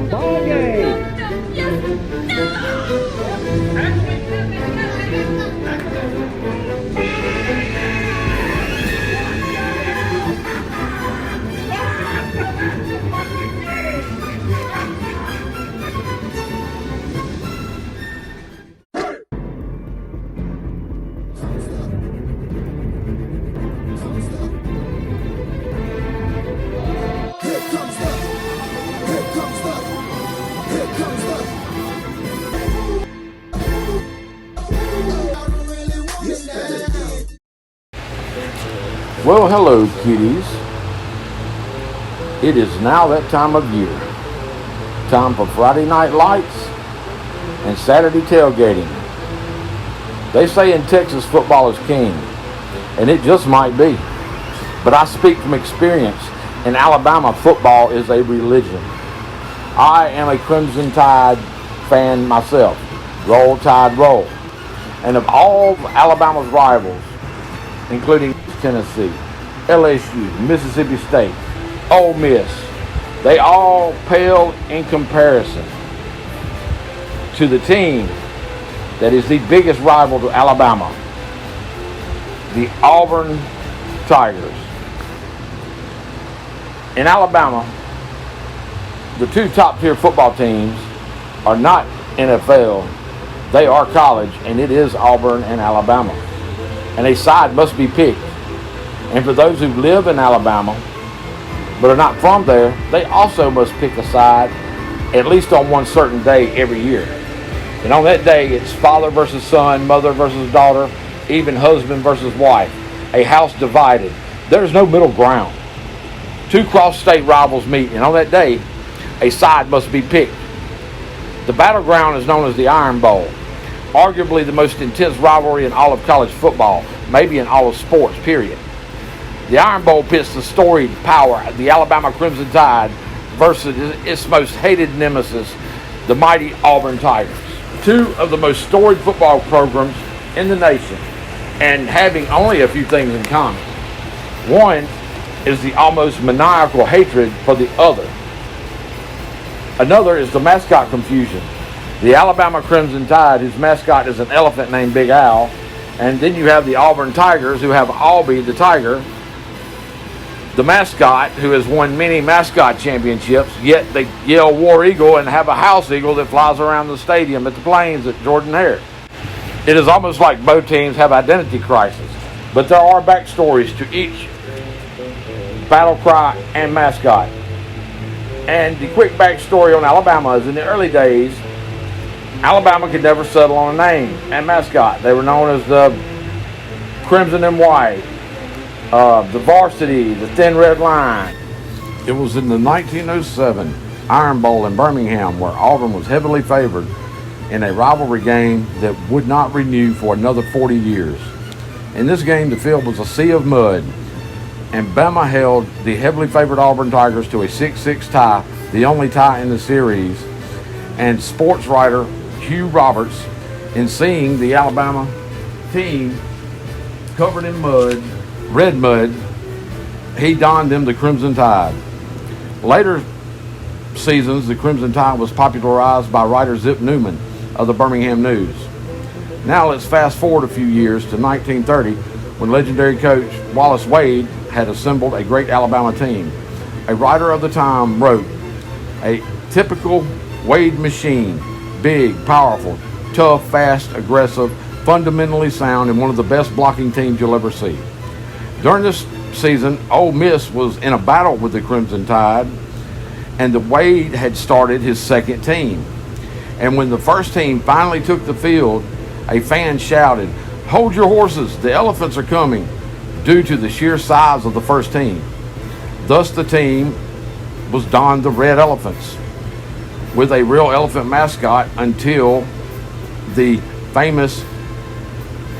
Ball game. Well, hello, kiddies. It is now that time of year. Time for Friday night lights and Saturday tailgating. They say in Texas football is king, and it just might be. But I speak from experience. In Alabama, football is a religion. I am a Crimson Tide fan myself. Roll Tide roll. And of all Alabama's rivals, including Tennessee, LSU, Mississippi State, Ole Miss, they all pale in comparison to the team that is the biggest rival to Alabama, the Auburn Tigers. In Alabama, the two top-tier football teams are not NFL, they are college, and it is Auburn and Alabama. And a side must be picked. And for those who live in Alabama but are not from there, they also must pick a side at least on one certain day every year. And on that day, it's father versus son, mother versus daughter, even husband versus wife. A house divided. There's no middle ground. Two cross-state rivals meet, and on that day, a side must be picked. The battleground is known as the Iron Bowl, arguably the most intense rivalry in all of college football, maybe in all of sports, period. The Iron Bowl pits the storied power of the Alabama Crimson Tide versus its most hated nemesis, the mighty Auburn Tigers. Two of the most storied football programs in the nation, and having only a few things in common. One is the almost maniacal hatred for the other. Another is the mascot confusion. The Alabama Crimson Tide, whose mascot is an elephant named Big Al, and then you have the Auburn Tigers, who have Albie the Tiger, the mascot, who has won many mascot championships, yet they yell War Eagle and have a house eagle that flies around the stadium at the Plains at Jordan-Hare. It is almost like both teams have identity crisis, but there are backstories to each battle cry and mascot. And the quick backstory on Alabama is in the early days, Alabama could never settle on a name and mascot. They were known as the Crimson and White, the Varsity, the Thin Red Line. It was in the 1907 Iron Bowl in Birmingham where Auburn was heavily favored in a rivalry game that would not renew for another 40 years. In this game, the field was a sea of mud, and Bama held the heavily favored Auburn Tigers to a 6-6 tie, the only tie in the series. And sports writer Hugh Roberts, in seeing the Alabama team covered in mud, red mud, he donned them the Crimson Tide. Later seasons, the Crimson Tide was popularized by writer Zip Newman of the Birmingham News. Now let's fast forward a few years to 1930, when legendary coach Wallace Wade had assembled a great Alabama team. A writer of the time wrote, "A typical Wade machine, big, powerful, tough, fast, aggressive, fundamentally sound, and one of the best blocking teams you'll ever see." During this season, Ole Miss was in a battle with the Crimson Tide, and the Wade had started his second team. And when the first team finally took the field, a fan shouted, "Hold your horses, the elephants are coming," due to the sheer size of the first team. Thus the team was donned the Red Elephants, with a real elephant mascot until the famous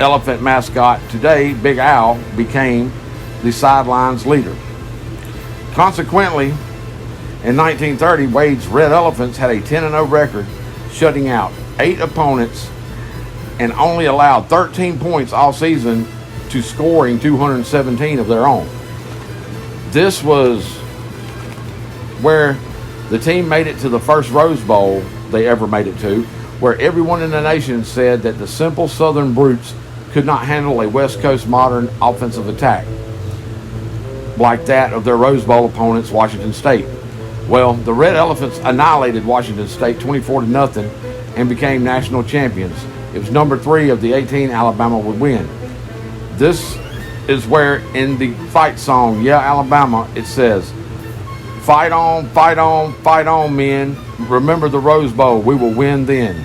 elephant mascot today, Big Al, became the sidelines leader. Consequently, in 1930, Wade's Red Elephants had a 10-0 record, shutting out 8 opponents and only allowed 13 points all season to scoring 217 of their own. This was where the team made it to the first Rose Bowl they ever made it to, where everyone in the nation said that the simple Southern brutes could not handle a West Coast modern offensive attack like that of their Rose Bowl opponents, Washington State. Well, the Red Elephants annihilated Washington State 24-0 and became national champions. It was number 3 of the 18 Alabama would win. This is where in the fight song, Yeah, Alabama, it says, fight on, fight on, fight on, men. Remember the Rose Bowl, we will win then.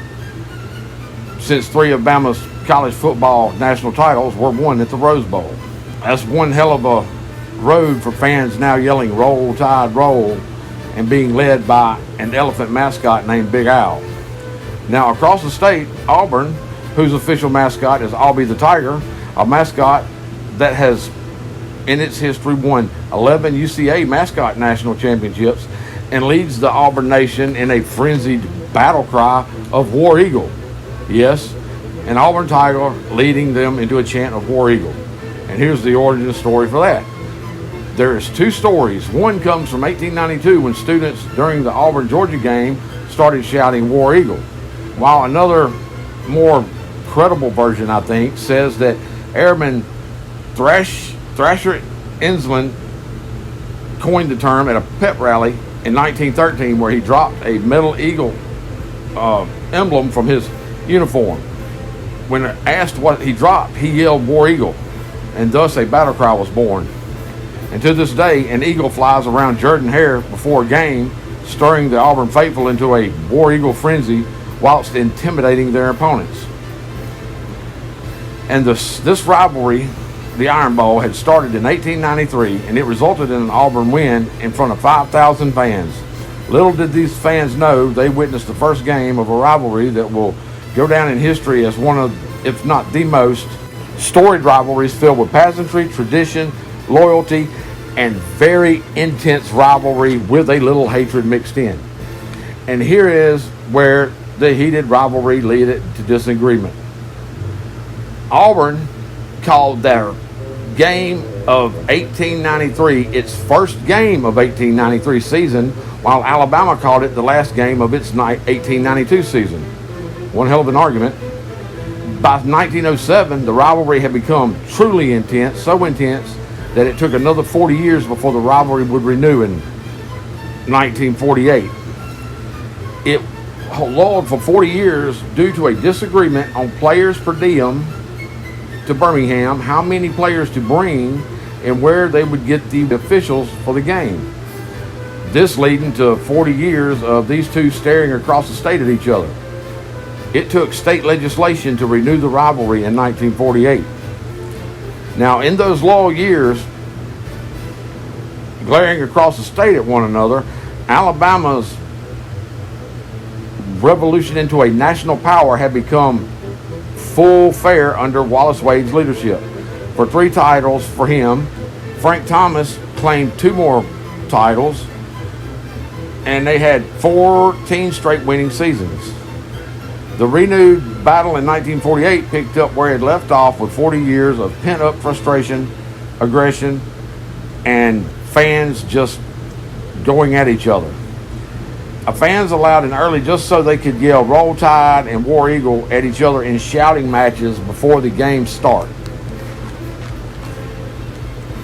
Since 3 of Bama's college football national titles were won at the Rose Bowl. That's one hell of a road for fans now yelling Roll Tide Roll and being led by an elephant mascot named Big Al. Now across the state, Auburn, whose official mascot is Albie the Tiger, a mascot that has in its history won 11 UCA mascot national championships and leads the Auburn nation in a frenzied battle cry of War Eagle. Yes, an Auburn Tiger leading them into a chant of War Eagle. And here's the origin story for that. There's 2 stories. One comes from 1892 when students during the Auburn-Georgia game started shouting War Eagle, while another more credible version, I think, says that Airman Thrasher Insland coined the term at a pep rally in 1913 where he dropped a metal eagle emblem from his uniform. When asked what he dropped, he yelled War Eagle, and thus a battle cry was born. And to this day, an eagle flies around Jordan-Hare before a game, stirring the Auburn faithful into a War Eagle frenzy whilst intimidating their opponents. And this rivalry, the Iron Bowl, had started in 1893, and it resulted in an Auburn win in front of 5,000 fans. Little did these fans know they witnessed the first game of a rivalry that will go down in history as one of, if not the most, storied rivalries filled with pageantry, tradition, loyalty, and very intense rivalry with a little hatred mixed in. And here is where the heated rivalry led to disagreement. Auburn called their game of 1893 its first game of 1893 season, while Alabama called it the last game of its 1892 season. One hell of an argument. By 1907, the rivalry had become truly intense, so intense that it took another 40 years before the rivalry would renew in 1948. It lulled for 40 years due to a disagreement on players per diem to Birmingham, how many players to bring, and where they would get the officials for the game. This leading to 40 years of these two staring across the state at each other. It took state legislation to renew the rivalry in 1948. Now, in those long years, glaring across the state at one another, Alabama's revolution into a national power had become full fare under Wallace Wade's leadership. For 3 titles for him, Frank Thomas claimed 2 more titles, and they had 14 straight winning seasons. The renewed battle in 1948 picked up where it left off with 40 years of pent-up frustration, aggression, and fans just going at each other. Fans allowed in early just so they could yell Roll Tide and War Eagle at each other in shouting matches before the game started.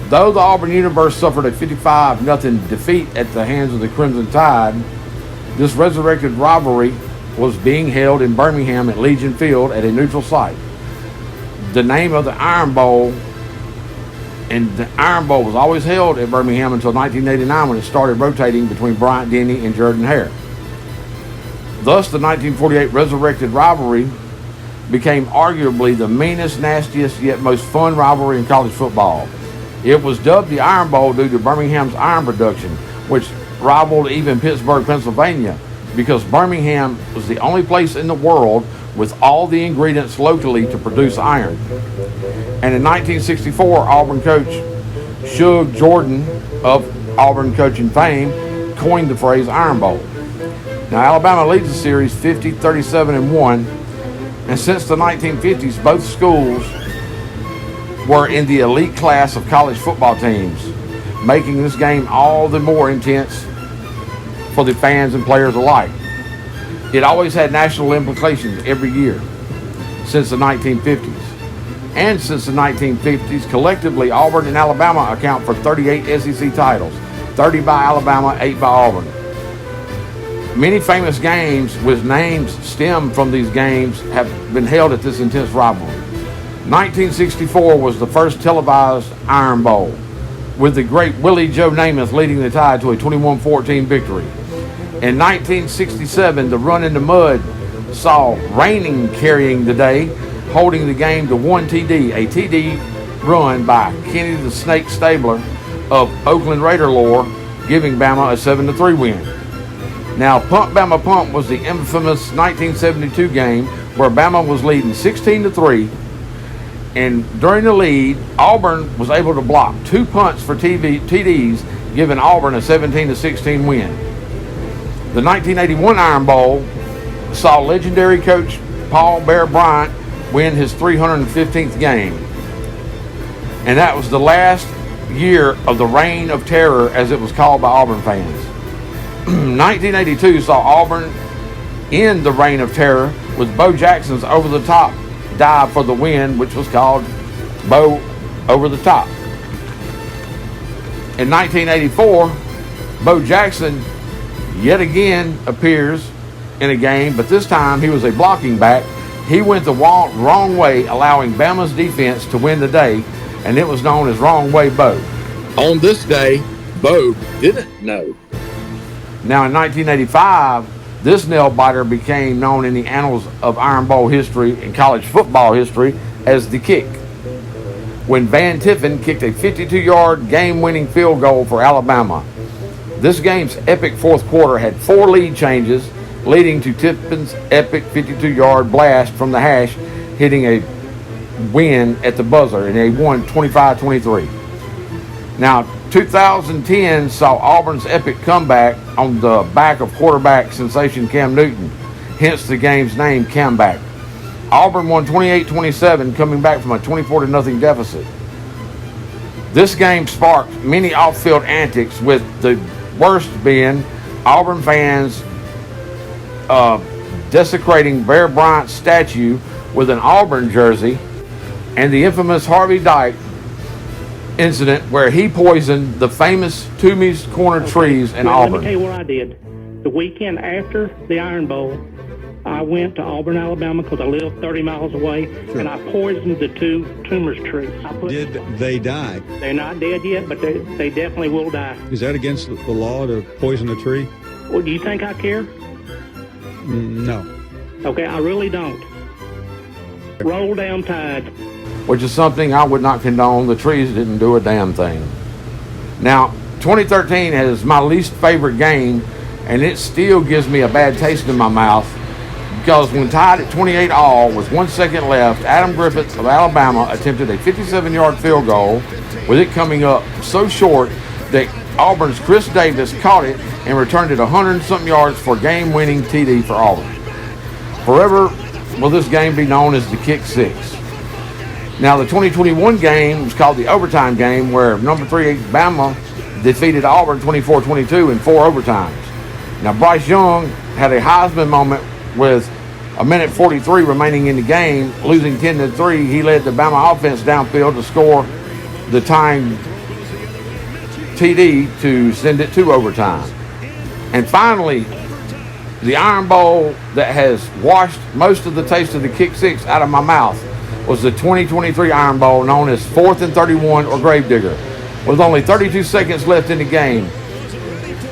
Though the Auburn Universe suffered a 55-0 defeat at the hands of the Crimson Tide, this resurrected rivalry was being held in Birmingham at Legion Field at a neutral site. The name of the Iron Bowl, and the Iron Bowl was always held at Birmingham until 1989 when it started rotating between Bryant-Denny and Jordan-Hare. Thus, the 1948 resurrected rivalry became arguably the meanest, nastiest, yet most fun rivalry in college football. It was dubbed the Iron Bowl due to Birmingham's iron production, which rivaled even Pittsburgh, Pennsylvania, because Birmingham was the only place in the world with all the ingredients locally to produce iron. And in 1964, Auburn coach Shug Jordan of Auburn coaching fame coined the phrase Iron Bowl. Now, Alabama leads the series 50, 37, and 1, and since the 1950s, both schools were in the elite class of college football teams, making this game all the more intense for the fans and players alike. It always had national implications every year since the 1950s. And since the 1950s, collectively, Auburn and Alabama account for 38 SEC titles, 30 by Alabama, 8 by Auburn. Many famous games with names stem from these games have been held at this intense rivalry. 1964 was the first televised Iron Bowl, with the great Willie Joe Namath leading the Tide to a 21-14 victory. In 1967, the Run in the Mud saw Reining carrying the day, holding the game to 1 TD, a TD run by Kenny the Snake Stabler of Oakland Raider lore, giving Bama a 7-3 win. Now, Pump Bama Pump was the infamous 1972 game where Bama was leading 16-3, and during the lead, Auburn was able to block 2 punts for TDs, giving Auburn a 17-16 win. The 1981 Iron Bowl saw legendary coach Paul Bear Bryant win his 315th game. And that was the last year of the Reign of Terror, as it was called by Auburn fans. 1982 saw Auburn end the Reign of Terror with Bo Jackson's over-the-top dive for the win, which was called Bo Over the Top. In 1984, Bo Jackson yet again appears in a game, but this time he was a blocking back. He went the wrong way, allowing Bama's defense to win the day, and it was known as Wrong Way Bo. On this day, Bo didn't know. Now in 1985, this nail-biter became known in the annals of Iron Bowl history and college football history as the kick, when Van Tiffen kicked a 52-yard game-winning field goal for Alabama. This game's epic fourth quarter had 4 lead changes, leading to Tiffin's epic 52-yard blast from the hash, hitting a win at the buzzer, and they won 25-23. Now, 2010 saw Auburn's epic comeback on the back of quarterback sensation Cam Newton, hence the game's name, Comeback. Auburn won 28-27, coming back from a 24-0 deficit. This game sparked many off-field antics, with the worst being Auburn fans desecrating Bear Bryant's statue with an Auburn jersey, and the infamous Harvey Dike incident where he poisoned the famous Toomey's Corner trees in Auburn. Let me tell you what I did. The weekend after the Iron Bowl, I went to Auburn, Alabama, because I live 30 miles away, and I poisoned the 2 Toomey's trees. Did they die? They're not dead yet, but they definitely will die. Is that against the law to poison a tree? Well, do you think I care? No. Okay, I really don't. Roll down Tide. Which is something I would not condone. The trees didn't do a damn thing. Now, 2013 is my least favorite game, and it still gives me a bad taste in my mouth, because when tied at 28-all with 1 second left, Adam Griffith of Alabama attempted a 57-yard field goal, with it coming up so short that Auburn's Chris Davis caught it and returned it 100-something yards for game-winning TD for Auburn. Forever will this game be known as the Kick 6. Now, the 2021 game was called the overtime game, where number 3 Bama defeated Auburn 24-22 in 4 overtimes. Now, Bryce Young had a Heisman moment with a minute 43 remaining in the game, losing 10-3. He led the Bama offense downfield to score the tying TD to send it to overtime. And finally, the Iron Bowl that has washed most of the taste of the Kick 6 out of my mouth was the 2023 Iron Bowl, known as 4th and 31 or Gravedigger, with only 32 seconds left in the game,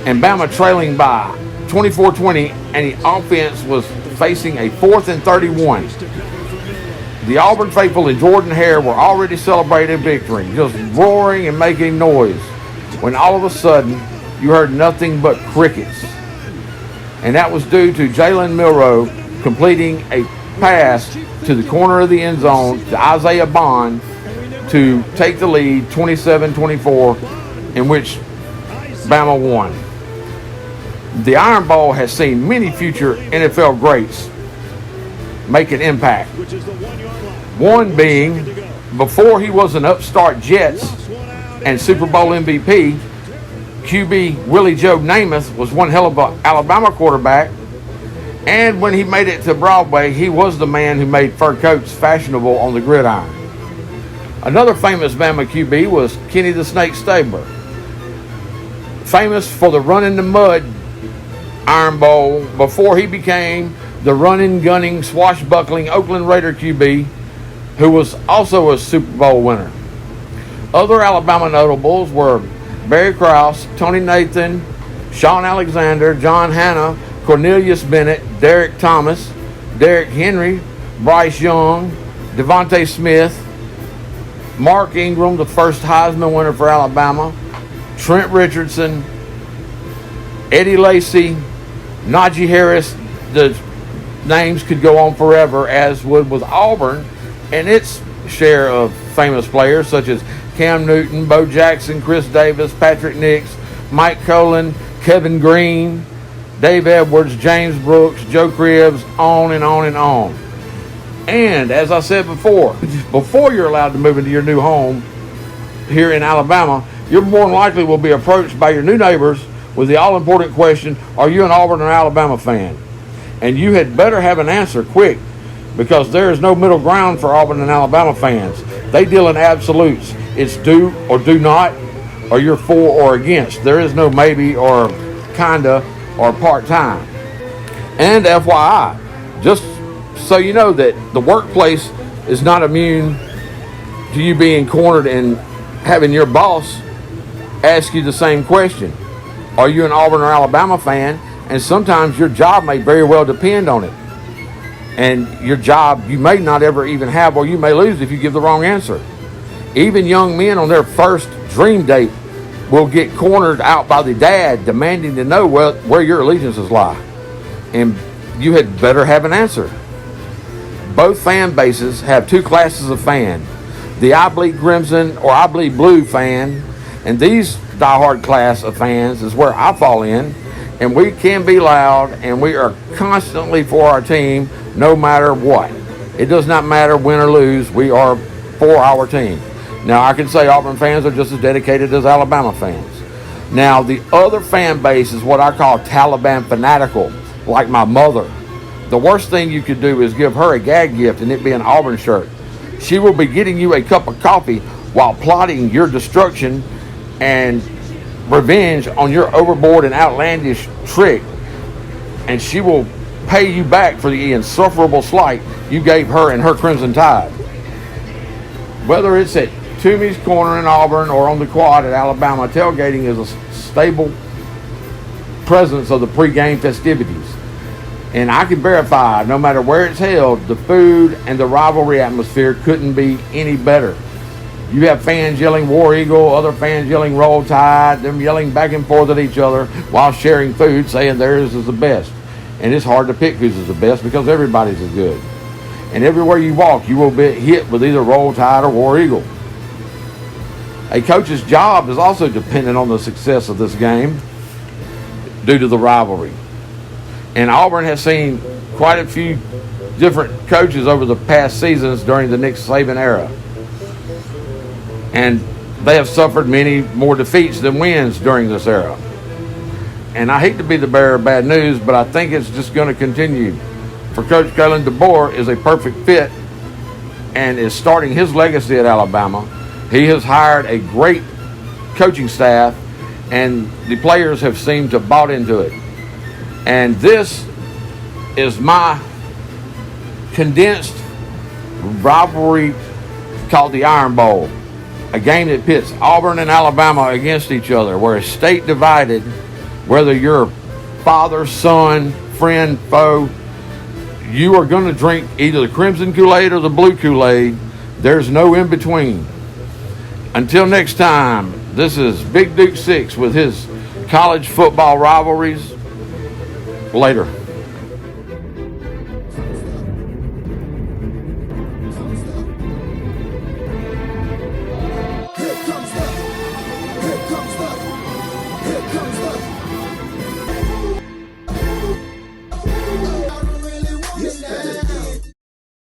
and Bama trailing by 24-20, and the offense was facing a 4th and 31. The Auburn faithful and Jordan Hare were already celebrating victory, just roaring and making noise, when all of a sudden you heard nothing but crickets. And that was due to Jalen Milroe completing a pass to the corner of the end zone to Isaiah Bond to take the lead 27-24, in which Bama won. The Iron Bowl has seen many future NFL greats make an impact. One being before he was an upstart Jets and Super Bowl MVP, QB Willie Joe Namath was one hell of an Alabama quarterback. And when he made it to Broadway, he was the man who made fur coats fashionable on the gridiron. Another famous Bama QB was Kenny the Snake Stabler, famous for the run in the mud Iron Bowl before he became the running, gunning, swashbuckling Oakland Raider QB, who was also a Super Bowl winner. Other Alabama notables were Barry Krause, Tony Nathan, Sean Alexander, John Hanna, Cornelius Bennett, Derek Thomas, Derrick Henry, Bryce Young, Devontae Smith, Mark Ingram, the first Heisman winner for Alabama, Trent Richardson, Eddie Lacy, Najee Harris. The names could go on forever, as would with Auburn and its share of famous players such as Cam Newton, Bo Jackson, Chris Davis, Patrick Nix, Mike Colin, Kevin Green, Dave Edwards, James Brooks, Joe Cribbs, on and on and on. And as I said before you're allowed to move into your new home here in Alabama, you more than likely will be approached by your new neighbors with the all-important question, are you an Auburn or Alabama fan? And you had better have an answer quick, because there is no middle ground for Auburn and Alabama fans. They deal in absolutes. It's do or do not, or you're for or against. There is no maybe or kinda or part-time. And FYI, just so you know that the workplace is not immune to you being cornered and having your boss ask you the same question. Are you an Auburn or Alabama fan? And sometimes your job may very well depend on it. And your job you may not ever even have, or you may lose if you give the wrong answer. Even young men on their first dream date will get cornered out by the dad demanding to know where your allegiances lie. And you had better have an answer. Both fan bases have two classes of fan. The I bleed crimson or I bleed blue fan. And these diehard class of fans is where I fall in. And we can be loud, and we are constantly for our team no matter what. It does not matter win or lose. We are for our team. Now, I can say Auburn fans are just as dedicated as Alabama fans. Now, the other fan base is what I call Taliban fanatical, like my mother. The worst thing you could do is give her a gag gift and it be an Auburn shirt. She will be getting you a cup of coffee while plotting your destruction and revenge on your overboard and outlandish trick. And she will pay you back for the insufferable slight you gave her and her Crimson Tide. Whether it's at Toomey's Corner in Auburn or on the quad at Alabama, tailgating is a stable presence of the pregame festivities. And I can verify, no matter where it's held, the food and the rivalry atmosphere couldn't be any better. You have fans yelling War Eagle, other fans yelling Roll Tide, them yelling back and forth at each other while sharing food, saying theirs is the best. And it's hard to pick whose is the best because everybody's is good. And everywhere you walk, you will be hit with either Roll Tide or War Eagle. A coach's job is also dependent on the success of this game due to the rivalry. And Auburn has seen quite a few different coaches over the past seasons during the Nick Saban era. And they have suffered many more defeats than wins during this era. And I hate to be the bearer of bad news, but I think it's just going to continue. For Coach Kalen DeBoer is a perfect fit and is starting his legacy at Alabama. He has hired a great coaching staff, and the players have seemed to bought into it. And this is my condensed rivalry called the Iron Bowl, a game that pits Auburn and Alabama against each other, where a state divided, whether you're father, son, friend, foe, you are going to drink either the crimson Kool-Aid or the blue Kool-Aid. There's no in between. Until next time, this is Big Duke 6 with his college football rivalries. Later.